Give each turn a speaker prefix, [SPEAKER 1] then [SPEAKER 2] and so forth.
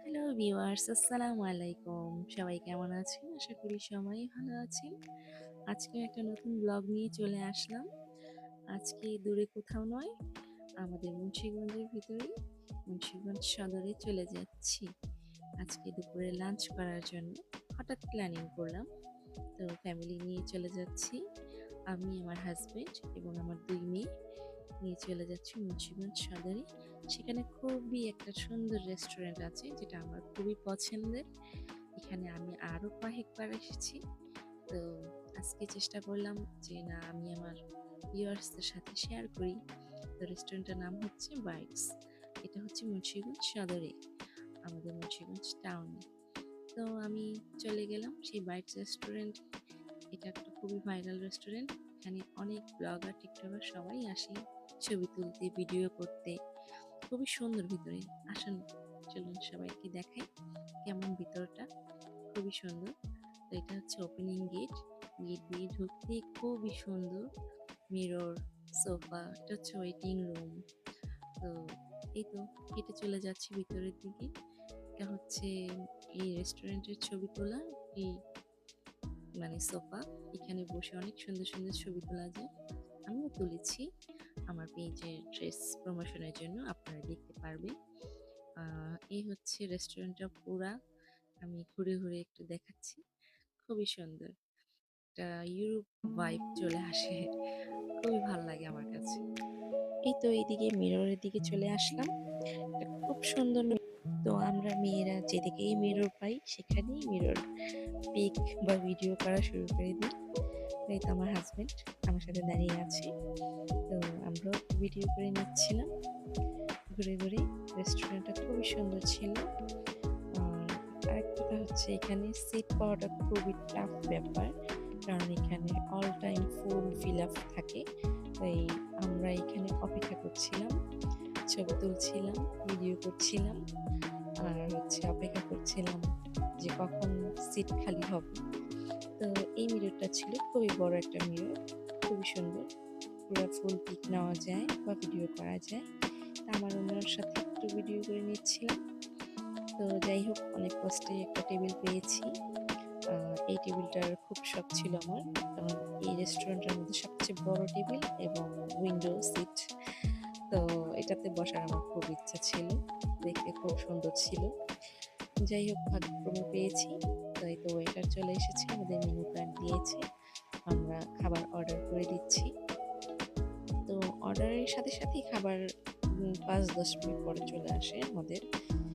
[SPEAKER 1] Hello viewers, আসসালামু আলাইকুম। সবাই কেমন আছেন? আশা করি সবাই ভালো আছেন। আজকে একটা নতুন ব্লগ নিয়ে চলে আসলাম। আজকে দূরে কোথাও নয়, আমাদের মুন্সিগঞ্জের ভিতরেই মুন্সিগঞ্জ সদরে চলে যাচ্ছি। আজকে দুপুরে লাঞ্চ করার জন্য হঠাৎ প্ল্যানিং করলাম। তো ফ্যামিলি নিয়ে চলে যাচ্ছি। আমি, আমার হাজবেন্ড এবং আমার ২ মেয়ে নিয়ে চলে যাচ্ছি মুন্সিগঞ্জ সদরে। সেখানে খুবই একটা সুন্দর রেস্টুরেন্ট আছে যেটা আমার খুবই পছন্দের। এখানে আমি আরও কয়েকবার এসেছি। তো আজকে চেষ্টা করলাম যে না, আমি আমার ভিউয়ার্সদের সাথে শেয়ার করি। তো রেস্টুরেন্টের নাম হচ্ছে বাইটস। এটা হচ্ছে মুন্সিগঞ্জ সদরে, আমাদের মুন্সিগঞ্জ টাউনে। তো আমি চলে গেলাম সেই বাইটস রেস্টুরেন্ট। এটা একটা খুবই ভাইরাল রেস্টুরেন্ট। এখানে অনেক ব্লগার, টিকটকার সবাই আসে ছবি তুলতে, ভিডিও করতে। খুবই সুন্দর ভিতরে। আসুন, চলুন সবাইকে দেখাই কেমন ভিতরটা। খুবই সুন্দর। তো এটা হচ্ছে ওপেনিং গেট। গেট দিয়ে ঢুকতে খুবই সুন্দর। মিরর, সোফা, এটা হচ্ছে ওয়েটিং রুম। তো এই তো হেঁটে চলে যাচ্ছি ভিতরের দিকে। এটা হচ্ছে এই রেস্টুরেন্টের ছবি তোলা এই সোফা। এখানে বসে অনেক সুন্দর সুন্দর ছবি তোলা যায়। আমিও তুলেছি আমার পেজের ড্রেস প্রমোশনের জন্য, আপনারা দেখতে পারবেন। এই হচ্ছে রেস্টুরেন্টটা পুরা। আমি ঘুরে ঘুরে একটু দেখাচ্ছি। খুবই সুন্দর একটা ইউরোপ ভাইব চলে আসে। খুবই ভাল লাগে আমার কাছে। এই তো এইদিকে মিররের দিকে চলে আসলাম। এটা খুব সুন্দর তো আমরা মেয়েরা যেদিকেই মিরর পাই সেখানেই মিরর পিক বা ভিডিও করা শুরু করে দিই। এই তো আমার হাজবেন্ড আমার সাথে দাঁড়িয়ে আছে। তো আমরাও ভিডিও করে নিচ্ছিলাম ঘুরে ঘুরে। রেস্টুরেন্টটা খুবই সুন্দর ছিল। আর আরেকটা হচ্ছে এখানে সিট পাওয়াটা খুবই টাফ ব্যাপার, কারণ এখানে all time full fill up থাকে। তাই আমরা এখানে অপেক্ষা করছিলাম, ছবি তুলছিলাম, ভিডিও করছিলাম, আর অপেক্ষা করছিলাম যে কখন সিট খালি হবে। তো এই মিররটা ছিল খুবই বড় একটা মিরর, খুবই সুন্দর। পুরো ফুল পিক নেওয়া যায় বা ভিডিও করা যায়। তা আমার অন্যর সাথে একটু ভিডিও করে নিচ্ছিলাম। তো যাই হোক, অনেক কষ্টে একটা টেবিল পেয়েছি। এই টেবিলটার খুব শখ ছিল আমার, কারণ এই রেস্টুরেন্টের মধ্যে সবচেয়ে বড় টেবিল এবং উইন্ডো সিট। তো এটাতে বসার আমার খুব ইচ্ছা ছিল, দেখতে খুব সুন্দর ছিল। যাই হোক, ভাগ্যক্রমে পেয়েছি। তো এই তো ওয়েটার চলে এসেছে, আমাদের মেনু কার্ড দিয়েছে, আমরা খাবার অর্ডার করে দিচ্ছি। তো অর্ডারের সাথে সাথেই খাবার ৫-১০ মিনিট পরে চলে আসে আমাদের।